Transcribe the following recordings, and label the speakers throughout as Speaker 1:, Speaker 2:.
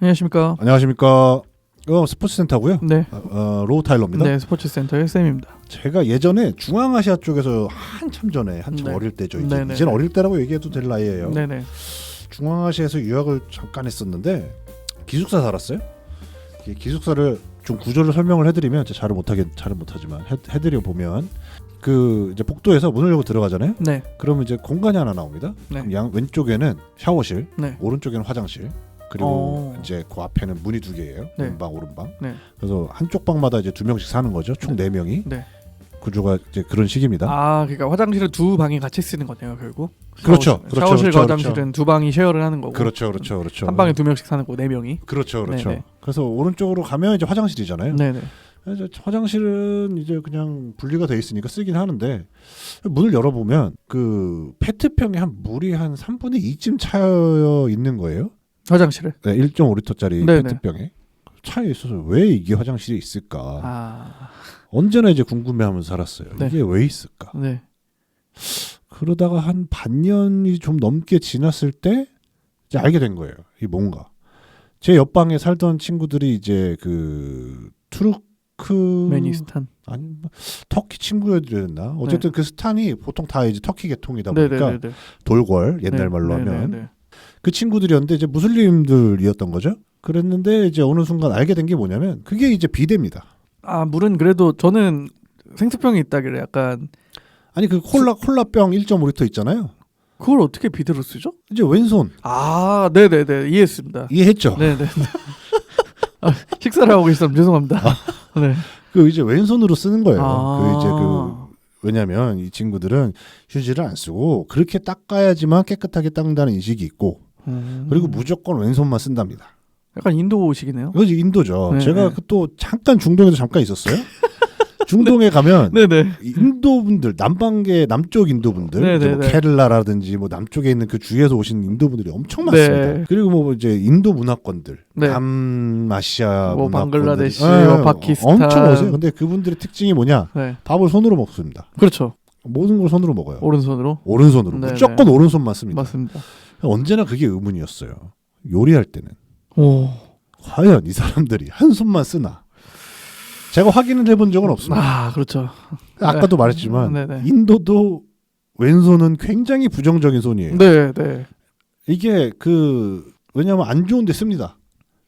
Speaker 1: 안녕하십니까.
Speaker 2: 안녕하십니까. 스포츠센터고요.
Speaker 1: 네.
Speaker 2: 로우 타일러입니다.
Speaker 1: 네, 스포츠센터의 쌤입니다.
Speaker 2: 제가 예전에 중앙아시아 쪽에서 한참
Speaker 1: 네.
Speaker 2: 어릴 때죠.
Speaker 1: 네네.
Speaker 2: 이제는 어릴 때라고 얘기해도 될 나이예요.
Speaker 1: 네네.
Speaker 2: 중앙아시아에서 유학을 잠깐 했었는데 기숙사 살았어요. 기숙사를 좀 구조를 설명을 해드리면 잘은 못하지만 해드려 보면 이제 복도에서 문을 열고 들어가잖아요.
Speaker 1: 네.
Speaker 2: 그러면 이제 공간이 하나 나옵니다.
Speaker 1: 네.
Speaker 2: 그럼 왼쪽에는 샤워실,
Speaker 1: 네.
Speaker 2: 오른쪽에는 화장실. 그리고 이제 그 앞에는 문이 두 개예요.
Speaker 1: 네.
Speaker 2: 왼방, 오른방.
Speaker 1: 네.
Speaker 2: 그래서 한쪽 방마다 이제 2명씩 사는 거죠. 총 4명이.
Speaker 1: 네.
Speaker 2: 구조가 이제 그런 식입니다.
Speaker 1: 아, 그러니까 화장실은 두 방이 같이 쓰는 거네요, 결국.
Speaker 2: 그렇죠.
Speaker 1: 샤워실과 화장실은 두 방이 쉐어를 하는 거고.
Speaker 2: 그렇죠.
Speaker 1: 한 방에 2명씩 사는 거고 4명이.
Speaker 2: 그렇죠.
Speaker 1: 네네.
Speaker 2: 그래서 오른쪽으로 가면 이제 화장실이잖아요.
Speaker 1: 네네.
Speaker 2: 그래서 화장실은 이제 그냥 분리가 돼 있으니까 쓰긴 하는데 문을 열어보면 그 페트병에 물이 한 3분의 2쯤 차여 있는 거예요.
Speaker 1: 화장실에?
Speaker 2: 네, 1.5리터짜리
Speaker 1: 네네.
Speaker 2: 페트병에 차여 있어서 왜 이게 화장실에 있을까?
Speaker 1: 아.
Speaker 2: 언제나 이제 궁금해하면서 살았어요.
Speaker 1: 네.
Speaker 2: 이게 왜 있을까?
Speaker 1: 네.
Speaker 2: 그러다가 한 반년이 좀 넘게 지났을 때 이제 알게 된 거예요. 이 뭔가. 제 옆방에 살던 친구들이 이제 그
Speaker 1: 매니스탄.
Speaker 2: 아니 뭐 터키 친구여야 됐나? 어쨌든 그 스탄이 보통 다 이제 터키 계통이다 보니까
Speaker 1: 네네네.
Speaker 2: 돌궐 옛날 말로 하면 그 친구들이었는데 이제 무슬림들이었던 거죠. 그랬는데 이제 어느 순간 알게 된 게 뭐냐면 그게 이제 비데입니다.
Speaker 1: 아, 물은 그래도 저는 생수병이 있다길래 약간
Speaker 2: 아니 그 콜라병 1.5리터 있잖아요.
Speaker 1: 그걸 어떻게 비데로 쓰죠?
Speaker 2: 이제 왼손.
Speaker 1: 아, 네네네. 이해했습니다.
Speaker 2: 이해했죠?
Speaker 1: 네네. 아, 식사를 하고 있으면 죄송합니다. 네.
Speaker 2: 그 이제 왼손으로 쓰는 거예요.
Speaker 1: 아.
Speaker 2: 왜냐면 이 친구들은 휴지를 안 쓰고 그렇게 닦아야지만 깨끗하게 닦는다는 인식이 있고 그리고 무조건 왼손만 쓴답니다.
Speaker 1: 약간 인도식이네요.
Speaker 2: 그것이 인도죠.
Speaker 1: 네,
Speaker 2: 제가
Speaker 1: 네.
Speaker 2: 또 잠깐 중동에도 잠깐 있었어요. 중동에 가면
Speaker 1: 네네.
Speaker 2: 인도분들 남쪽 인도분들
Speaker 1: 네,
Speaker 2: 이제
Speaker 1: 네,
Speaker 2: 뭐
Speaker 1: 네.
Speaker 2: 케를라라든지 뭐 남쪽에 있는 그 주에서 오신 인도분들이 엄청 많습니다.
Speaker 1: 네.
Speaker 2: 그리고 뭐 이제 인도 문화권들,
Speaker 1: 네.
Speaker 2: 남아시아
Speaker 1: 뭐
Speaker 2: 문화권들,
Speaker 1: 방글라데시, 뭐 파키스탄.
Speaker 2: 엄청 오세요. 근데 그분들의 특징이 뭐냐?
Speaker 1: 네.
Speaker 2: 밥을 손으로 먹습니다.
Speaker 1: 그렇죠.
Speaker 2: 모든 걸 손으로 먹어요.
Speaker 1: 오른손으로.
Speaker 2: 오른손으로
Speaker 1: 네,
Speaker 2: 무조건 오른손만 씁니다.
Speaker 1: 맞습니다.
Speaker 2: 언제나 그게 의문이었어요. 요리할 때는
Speaker 1: 오.
Speaker 2: 과연 이 사람들이 한 손만 쓰나? 제가 확인을 해본 적은 없습니다.
Speaker 1: 아, 그렇죠.
Speaker 2: 아까도
Speaker 1: 네.
Speaker 2: 말했지만
Speaker 1: 네네.
Speaker 2: 인도도 왼손은 굉장히 부정적인 손이에요.
Speaker 1: 네, 네.
Speaker 2: 이게 왜냐하면 안 좋은데 씁니다.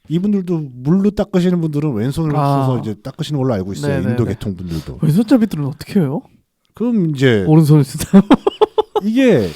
Speaker 2: 이분들도 물로 닦으시는 분들은 왼손을 써서 이제 닦으시는 걸로 알고 있어요.
Speaker 1: 네네네.
Speaker 2: 인도 계통 분들도.
Speaker 1: 왼손잡이들은 어떻게 해요?
Speaker 2: 그럼 이제
Speaker 1: 오른손을 쓰나요?
Speaker 2: 이게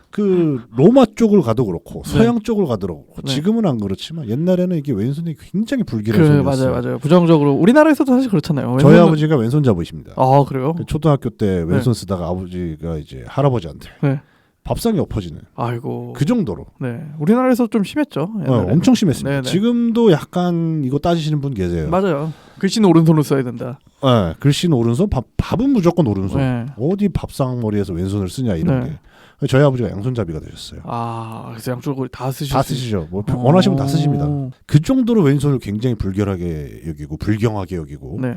Speaker 2: 그 로마 쪽을 가도 그렇고 서양 쪽을 가도 그렇고
Speaker 1: 네.
Speaker 2: 지금은 안 그렇지만 옛날에는 이게 왼손이 굉장히 불길한
Speaker 1: 그래,
Speaker 2: 손이었어요.
Speaker 1: 맞아요. 부정적으로 우리나라에서도 사실 그렇잖아요.
Speaker 2: 저희 아버지가 왼손 잡으십니다.
Speaker 1: 아, 그래요?
Speaker 2: 초등학교 때 왼손 쓰다가 아버지가 이제 할아버지한테
Speaker 1: 네.
Speaker 2: 밥상이 엎어지는
Speaker 1: 아이고.
Speaker 2: 그 정도로
Speaker 1: 네. 우리나라에서 좀 심했죠. 옛날에는.
Speaker 2: 엄청 심했습니다.
Speaker 1: 네네.
Speaker 2: 지금도 약간 이거 따지시는 분 계세요.
Speaker 1: 맞아요. 글씨는 오른손으로 써야 된다.
Speaker 2: 네, 글씨는 오른손, 밥은 무조건 오른손.
Speaker 1: 네.
Speaker 2: 어디 밥상머리에서 왼손을 쓰냐 이런
Speaker 1: 네.
Speaker 2: 게. 저희 아버지가 양손잡이가 되셨어요.
Speaker 1: 아, 그래서 양쪽으로 다 쓰시죠.
Speaker 2: 다 쓰시죠. 뭐 원하시면 다 쓰십니다. 그 정도로 왼손을 굉장히 불결하게 여기고 불경하게 여기고.
Speaker 1: 네.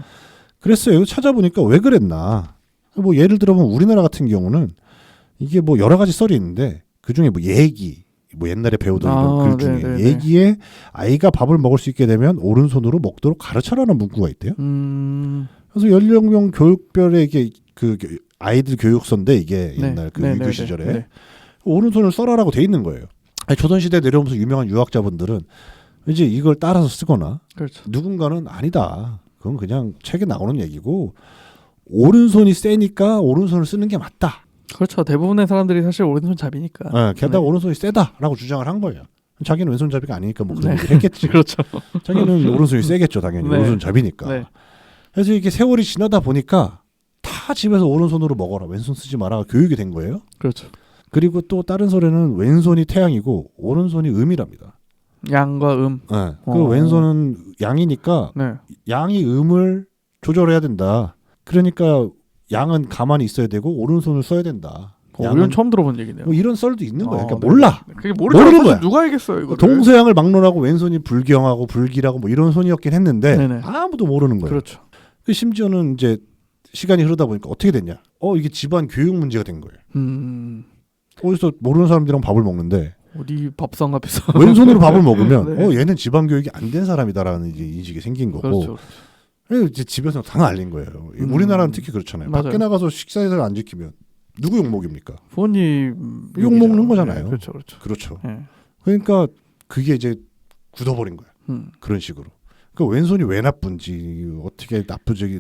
Speaker 2: 그랬어요. 이거 찾아보니까 왜 그랬나. 뭐 예를 들어보면 우리나라 같은 경우는 이게 뭐 여러 가지 썰이 있는데 그 중에 뭐 얘기, 뭐 옛날에 배우던 이런 글 중에
Speaker 1: 네네네.
Speaker 2: 얘기에 아이가 밥을 먹을 수 있게 되면 오른손으로 먹도록 가르쳐라는 문구가 있대요. 그래서 연령별 교육별에 이게 그 아이들 교육서인데 이게 옛날 그
Speaker 1: 네네네.
Speaker 2: 위교 시절에
Speaker 1: 네.
Speaker 2: 오른손을 써라라고 돼 있는 거예요. 조선시대 내려오면서 유명한 유학자분들은 이제 이걸 따라서 쓰거나
Speaker 1: 그렇죠.
Speaker 2: 누군가는 아니다. 그건 그냥 책에 나오는 얘기고 오른손이 세니까 오른손을 쓰는 게 맞다.
Speaker 1: 그렇죠. 대부분의 사람들이 사실 오른손잡이니까.
Speaker 2: 네, 게다가
Speaker 1: 네.
Speaker 2: 오른손이 세다라고 주장을 한 거예요. 자기는 왼손잡이가 아니니까 뭐 그런
Speaker 1: 네.
Speaker 2: 얘기를 했겠지.
Speaker 1: 그렇죠.
Speaker 2: 자기는 오른손이 세겠죠, 당연히.
Speaker 1: 네.
Speaker 2: 오른손잡이니까.
Speaker 1: 네.
Speaker 2: 그래서 이게 세월이 지나다 보니까 다 집에서 오른손으로 먹어라, 왼손 쓰지 마라 교육이 된 거예요.
Speaker 1: 그렇죠.
Speaker 2: 그리고 또 다른 설에는 왼손이 태양이고 오른손이 음이랍니다.
Speaker 1: 양과 음.
Speaker 2: 네. 그 왼손은 양이니까
Speaker 1: 네.
Speaker 2: 양이 음을 조절해야 된다. 그러니까 양은 가만히 있어야 되고 오른손을 써야 된다.
Speaker 1: 이건 처음 들어본 얘기네요.
Speaker 2: 뭐 이런 썰도 있는 거예요. 그러니까
Speaker 1: 네.
Speaker 2: 몰라.
Speaker 1: 그게 모르는
Speaker 2: 모르는
Speaker 1: 거야.
Speaker 2: 거야.
Speaker 1: 누가 알겠어요, 이거.
Speaker 2: 동서양을 막론하고 왼손이 불경하고 불길하고 뭐 이런 손이었긴 했는데
Speaker 1: 네네.
Speaker 2: 아무도 모르는 거예요.
Speaker 1: 그렇죠.
Speaker 2: 그 심지어는 이제 시간이 흐르다 보니까 어떻게 됐냐? 이게 집안 교육 문제가 된 거예요. 어디서 모르는 사람들이랑 밥을 먹는데
Speaker 1: 어디 밥상 앞에서
Speaker 2: 왼손으로 밥을 먹으면
Speaker 1: 네.
Speaker 2: 얘는 지방 교육이 안 된 사람이다라는 이제 인식이 생긴 거고
Speaker 1: 그렇죠.
Speaker 2: 그래서 이제 집에서 다 알린 거예요. 우리나라는 특히 그렇잖아요.
Speaker 1: 맞아요.
Speaker 2: 밖에 나가서 식사를 안 지키면 누구 욕 먹입니까?
Speaker 1: 부모님
Speaker 2: 욕 먹는 거잖아요.
Speaker 1: 네, 그렇죠, 그렇죠.
Speaker 2: 그렇죠.
Speaker 1: 네.
Speaker 2: 그러니까 그게 이제 굳어버린 거야. 그런 식으로. 그 왼손이 왜 나쁜지 어떻게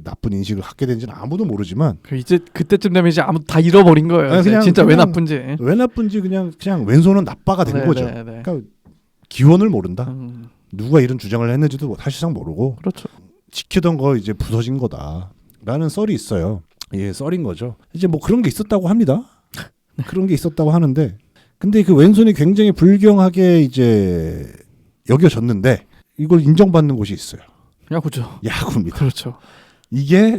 Speaker 2: 나쁜 인식을 갖게 된지는 아무도 모르지만
Speaker 1: 이제 그때쯤 되면 이제 아무 다 잃어버린 거예요.
Speaker 2: 아니, 그냥-
Speaker 1: 진짜 왜
Speaker 2: 그냥-
Speaker 1: 나쁜지.
Speaker 2: 왜 나쁜지 그냥 왼손은 나빠가 된
Speaker 1: 네,
Speaker 2: 거죠.
Speaker 1: 네, 네.
Speaker 2: 그러니까 기원을 모른다.
Speaker 1: 음,
Speaker 2: 누가 이런 주장을 했는지도 사실상 모르고
Speaker 1: 그렇죠.
Speaker 2: 지키던 거 이제 부서진 거다라는 썰이 있어요. 예, 썰인 거죠. 이제 뭐 그런 게 있었다고 합니다. 그런 게 있었다고 하는데, 근데 그 왼손이 굉장히 불경하게 이제 여겨졌는데 이걸 인정받는 곳이 있어요.
Speaker 1: 야구죠.
Speaker 2: 야구입니다.
Speaker 1: 그렇죠.
Speaker 2: 이게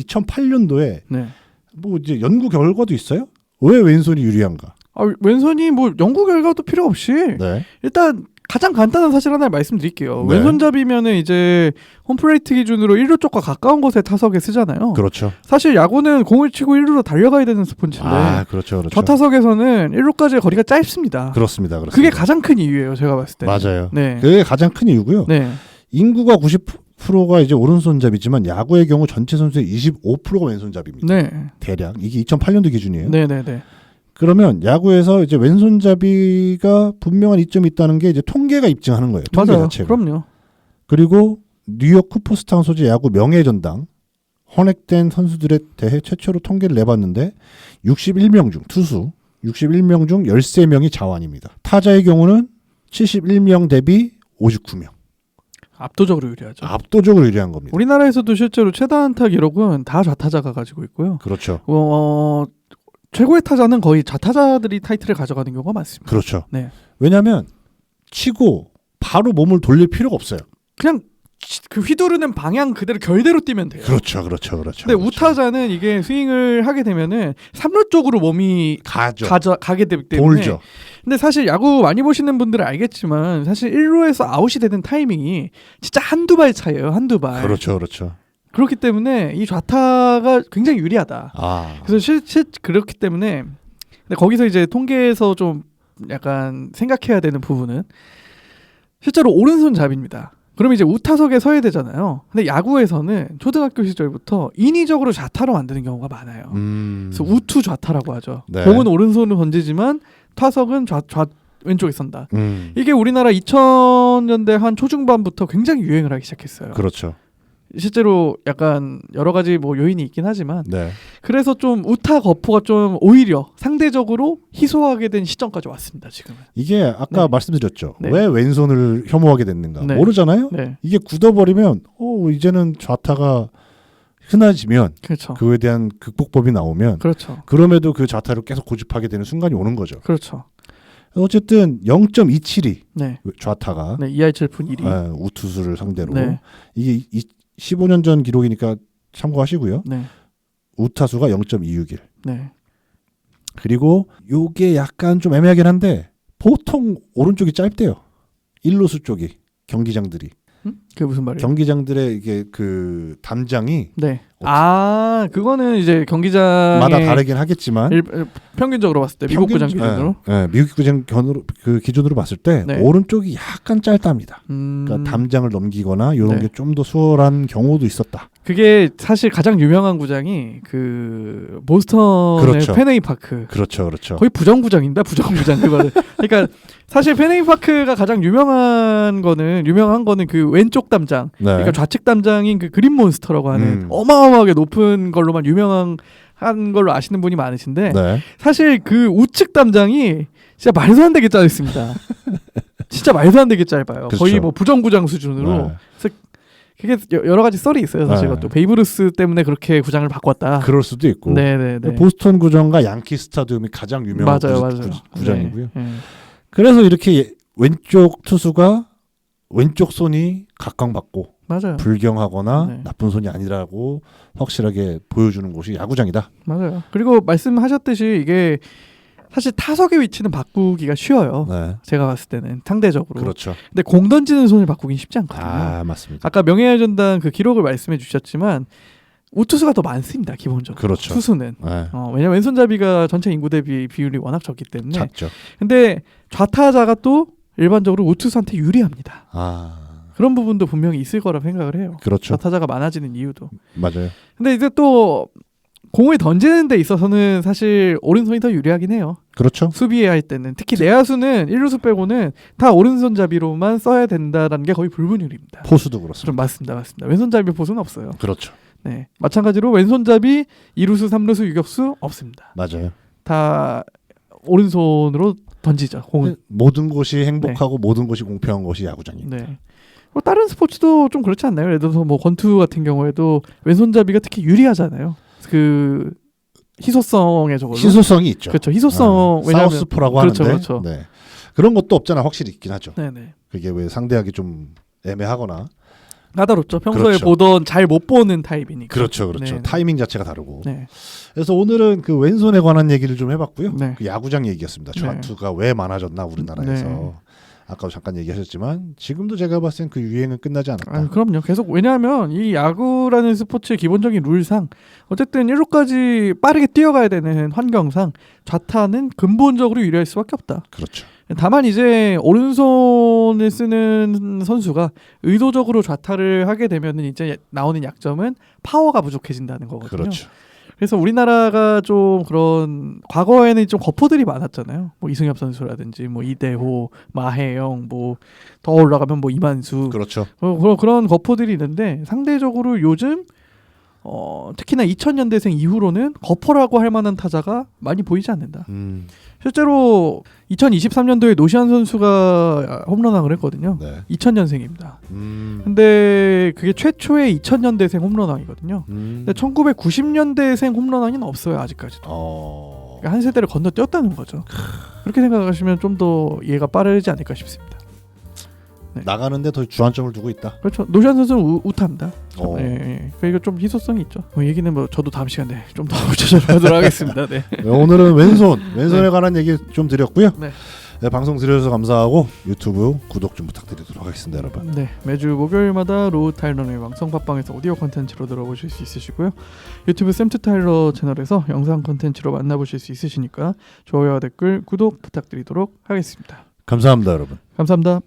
Speaker 2: 2008년도에
Speaker 1: 네.
Speaker 2: 뭐 이제 연구 결과도 있어요. 왜 왼손이 유리한가?
Speaker 1: 왼손이 뭐 연구 결과도 필요 없이
Speaker 2: 네.
Speaker 1: 일단 가장 간단한 사실 하나 말씀드릴게요.
Speaker 2: 네.
Speaker 1: 왼손잡이면은 이제 홈플레이트 기준으로 1루 쪽과 가까운 곳에 타석에 쓰잖아요.
Speaker 2: 그렇죠.
Speaker 1: 사실 야구는 공을 치고 1루로 달려가야 되는 스포츠인데
Speaker 2: 그렇죠.
Speaker 1: 좌타석에서는 1루까지의 거리가 짧습니다.
Speaker 2: 그렇습니다. 그렇습니다.
Speaker 1: 그게 가장 큰 이유예요. 제가 봤을 때.
Speaker 2: 맞아요.
Speaker 1: 네.
Speaker 2: 그게 가장 큰 이유고요.
Speaker 1: 네.
Speaker 2: 인구가 90%가 이제 오른손잡이지만 야구의 경우 전체 선수의 25%가 왼손잡이입니다.
Speaker 1: 네.
Speaker 2: 대략 이게 2008년도 기준이에요.
Speaker 1: 네, 네, 네.
Speaker 2: 그러면 야구에서 이제 왼손잡이가 분명한 이점이 있다는 게 이제 통계가 입증하는 거예요. 통계
Speaker 1: 맞아요.
Speaker 2: 자체가.
Speaker 1: 그럼요.
Speaker 2: 그리고 뉴욕 쿠퍼스타운 소재 야구 명예전당 헌액된 선수들에 대해 최초로 통계를 내봤는데 61명 중 투수 61명 중 13명이 자완입니다. 타자의 경우는 71명 대비 59명.
Speaker 1: 압도적으로 유리하죠.
Speaker 2: 압도적으로 유리한 겁니다.
Speaker 1: 우리나라에서도 실제로 최다 안타 기록은 다 좌타자가 가지고 있고요.
Speaker 2: 그렇죠.
Speaker 1: 최고의 타자는 거의 좌타자들이 타이틀을 가져가는 경우가 많습니다.
Speaker 2: 그렇죠.
Speaker 1: 네.
Speaker 2: 왜냐하면 치고 바로 몸을 돌릴 필요가 없어요.
Speaker 1: 그냥 그 휘두르는 방향 그대로 결대로 뛰면 돼요.
Speaker 2: 그렇죠.
Speaker 1: 근데
Speaker 2: 그렇죠.
Speaker 1: 우타자는 이게 스윙을 하게 되면은 3루 쪽으로 몸이 가게 되기 때문에
Speaker 2: 돌죠.
Speaker 1: 근데 사실 야구 많이 보시는 분들은 알겠지만 사실 1루에서 아웃이 되는 타이밍이 진짜 한두 발 차이예요. 한두 발.
Speaker 2: 그렇죠.
Speaker 1: 그렇기 때문에 이 좌타가 굉장히 유리하다. 그래서 그렇기 때문에 근데 거기서 이제 통계에서 좀 약간 생각해야 되는 부분은 실제로 오른손잡이입니다. 그럼 이제 우타석에 서야 되잖아요. 근데 야구에서는 초등학교 시절부터 인위적으로 좌타로 만드는 경우가 많아요. 그래서 우투 좌타라고 하죠.
Speaker 2: 네.
Speaker 1: 공은 오른손으로 던지지만 타석은 왼쪽에 선다. 이게 우리나라 2000년대 한 초중반부터 굉장히 유행을 하기 시작했어요.
Speaker 2: 그렇죠.
Speaker 1: 실제로 약간 여러 가지 뭐 요인이 있긴 하지만
Speaker 2: 네.
Speaker 1: 그래서 좀 우타 거포가 좀 오히려 상대적으로 희소하게 된 시점까지 왔습니다. 지금은.
Speaker 2: 이게 아까
Speaker 1: 네.
Speaker 2: 말씀드렸죠.
Speaker 1: 네.
Speaker 2: 왜 왼손을 혐오하게 됐는가
Speaker 1: 네.
Speaker 2: 모르잖아요.
Speaker 1: 네,
Speaker 2: 이게 굳어버리면 이제는 좌타가 흔해지면
Speaker 1: 그렇죠.
Speaker 2: 그에 대한 극복법이 나오면
Speaker 1: 그렇죠.
Speaker 2: 그럼에도 그 좌타를 계속 고집하게 되는 순간이 오는 거죠.
Speaker 1: 그렇죠.
Speaker 2: 어쨌든 0.272
Speaker 1: 네,
Speaker 2: 좌타가
Speaker 1: 네, 이하이철푼 1위.
Speaker 2: 우투수를 상대로
Speaker 1: 네,
Speaker 2: 이게 15년 전 기록이니까 참고하시고요.
Speaker 1: 네,
Speaker 2: 우타수가 0.261.
Speaker 1: 네.
Speaker 2: 그리고 요게 약간 좀 애매하긴 한데 보통 오른쪽이 짧대요. 일루수 쪽이 경기장들이
Speaker 1: 그게 무슨 말이에요?
Speaker 2: 경기장들의 이게 그 담장이
Speaker 1: 네. 그거는 이제 경기장마다
Speaker 2: 마다 다르긴 하겠지만
Speaker 1: 평균적으로 봤을 때 미국 구장 기준으로.
Speaker 2: 미국 구장 기준으로 봤을 때
Speaker 1: 네.
Speaker 2: 오른쪽이 약간 짧답니다. 그러니까 담장을 넘기거나 이런
Speaker 1: 네.
Speaker 2: 게 좀 더 수월한 경우도 있었다.
Speaker 1: 그게 사실 가장 유명한 구장이 그 보스턴의
Speaker 2: 그렇죠.
Speaker 1: 페네이 파크.
Speaker 2: 그렇죠.
Speaker 1: 거의 부정구장입니다. 부정구장 그거는. 그러니까 사실 페네이 파크가 가장 유명한 거는 그 왼쪽 담장.
Speaker 2: 네.
Speaker 1: 그러니까 좌측 담장인 그 그린 몬스터라고 하는
Speaker 2: 음.
Speaker 1: 어마어마하게 높은 걸로만 유명한 걸로 아시는 분이 많으신데
Speaker 2: 네.
Speaker 1: 사실 그 우측 담장이 진짜 말도 안 되게 짧습니다. 진짜 말도 안 되게 짧아요.
Speaker 2: 그렇죠.
Speaker 1: 거의 뭐 부정구장 수준으로.
Speaker 2: 네.
Speaker 1: 그래서 그게 여러 가지 썰이 있어요. 사실
Speaker 2: 네.
Speaker 1: 또 베이브루스 때문에 그렇게 구장을 바꿨다.
Speaker 2: 그럴 수도 있고.
Speaker 1: 네네네.
Speaker 2: 보스턴 구장과 양키 스타디움이 가장 유명한
Speaker 1: 맞아요.
Speaker 2: 구장이고요.
Speaker 1: 네.
Speaker 2: 그래서 이렇게 왼쪽 투수가 왼쪽 손이 각광받고
Speaker 1: 맞아요.
Speaker 2: 불경하거나
Speaker 1: 네.
Speaker 2: 나쁜 손이 아니라고 확실하게 보여주는 곳이 야구장이다.
Speaker 1: 맞아요. 그리고 말씀하셨듯이 이게 사실 타석의 위치는 바꾸기가 쉬워요.
Speaker 2: 네.
Speaker 1: 제가 봤을 때는 상대적으로.
Speaker 2: 그렇죠.
Speaker 1: 근데 공 던지는 손을 바꾸긴 쉽지 않거든요.
Speaker 2: 맞습니다.
Speaker 1: 아까 명예의 전당 그 기록을 말씀해 주셨지만 우투수가 더 많습니다. 기본적으로.
Speaker 2: 그렇죠.
Speaker 1: 투수는.
Speaker 2: 네.
Speaker 1: 왜냐면 왼손잡이가 전체 인구 대비 비율이 워낙 적기 때문에.
Speaker 2: 작죠.
Speaker 1: 근데 좌타자가 또 일반적으로 우투수한테 유리합니다. 그런 부분도 분명히 있을 거라 생각을 해요.
Speaker 2: 그렇죠.
Speaker 1: 좌타자가 많아지는 이유도.
Speaker 2: 맞아요.
Speaker 1: 근데 이제 또 공을 던지는 데 있어서는 사실 오른손이 더 유리하긴 해요.
Speaker 2: 그렇죠.
Speaker 1: 수비할 때는 특히 내야수는 1루수 빼고는 다 오른손잡이로만 써야 된다라는 게 거의 불문율입니다.
Speaker 2: 포수도 그렇습니다.
Speaker 1: 좀 맞습니다. 왼손잡이 포수는 없어요.
Speaker 2: 그렇죠.
Speaker 1: 네, 마찬가지로 왼손잡이 2루수, 3루수, 유격수 없습니다.
Speaker 2: 맞아요.
Speaker 1: 다 오른손으로 던지죠. 공은.
Speaker 2: 모든 곳이 행복하고 모든 곳이 공평한 곳이 야구장입니다.
Speaker 1: 네. 뭐 다른 스포츠도 좀 그렇지 않나요? 예를 들어서 뭐 권투 같은 경우에도 왼손잡이가 특히 유리하잖아요. 그 희소성의 저걸로.
Speaker 2: 희소성이 있죠.
Speaker 1: 그렇죠. 희소성. 왜냐면
Speaker 2: 사우스포라고
Speaker 1: 그렇죠,
Speaker 2: 하는데
Speaker 1: 그렇죠.
Speaker 2: 네. 그런 것도 없잖아. 확실히 있긴 하죠.
Speaker 1: 네네.
Speaker 2: 그게 왜 상대하기 좀 애매하거나.
Speaker 1: 까다롭죠. 평소에
Speaker 2: 그렇죠.
Speaker 1: 보던 잘 못 보는 타입이니까.
Speaker 2: 그렇죠.
Speaker 1: 네네.
Speaker 2: 타이밍 자체가 다르고.
Speaker 1: 네.
Speaker 2: 그래서 오늘은 그 왼손에 관한 얘기를 좀 해봤고요.
Speaker 1: 네.
Speaker 2: 그 야구장 얘기였습니다.
Speaker 1: 네.
Speaker 2: 좌투가 왜 많아졌나 우리나라에서.
Speaker 1: 네.
Speaker 2: 아까도 잠깐 얘기하셨지만 지금도 제가 봤을 땐 그 유행은 끝나지 않았다.
Speaker 1: 그럼요. 계속 왜냐하면 이 야구라는 스포츠의 기본적인 룰상 어쨌든 1루까지 빠르게 뛰어가야 되는 환경상 좌타는 근본적으로 유리할 수밖에 없다.
Speaker 2: 그렇죠.
Speaker 1: 다만 이제 오른손을 쓰는 선수가 의도적으로 좌타를 하게 되면은 이제 나오는 약점은 파워가 부족해진다는 거거든요.
Speaker 2: 그렇죠.
Speaker 1: 그래서 우리나라가 좀 그런 과거에는 좀 거포들이 많았잖아요. 뭐 이승엽 선수라든지 뭐 이대호, 마혜영, 뭐 더 올라가면 뭐 이만수.
Speaker 2: 그렇죠.
Speaker 1: 그런 거포들이 있는데 상대적으로 요즘 특히나 2000년대생 이후로는 거포라고 할 만한 타자가 많이 보이지 않는다. 실제로 2023년도에 노시안 선수가 홈런왕을 했거든요.
Speaker 2: 네.
Speaker 1: 2000년생입니다. 근데 그게 최초의 2000년대생 홈런왕이거든요. 근데 1990년대생 홈런왕은 없어요 아직까지도. 그러니까 한 세대를 건너뛰었다는 거죠. 그렇게 생각하시면 좀 더 이해가 빠르지 않을까 싶습니다. 네.
Speaker 2: 나가는데 더 주안점을 두고 있다.
Speaker 1: 그렇죠. 노시안 선수는 우타입니다.
Speaker 2: 어.
Speaker 1: 예. 그러니까 좀 희소성이 있죠. 얘기는 뭐 저도 다음 시간에 좀 더 구체적으로 하도록 하겠습니다. 네.
Speaker 2: 오늘은 왼손에 관한 얘기 좀 드렸고요.
Speaker 1: 네.
Speaker 2: 네, 방송 들어주셔서 감사하고 유튜브 구독 좀 부탁드리도록 하겠습니다, 여러분.
Speaker 1: 네, 매주 목요일마다 로우 타일러의 왕성 팟빵에서 오디오 콘텐츠로 들어보실 수 있으시고요. 유튜브 샘투 타일러 채널에서 영상 콘텐츠로 만나보실 수 있으시니까 좋아요와 댓글, 구독 부탁드리도록 하겠습니다.
Speaker 2: 감사합니다, 여러분.
Speaker 1: 감사합니다.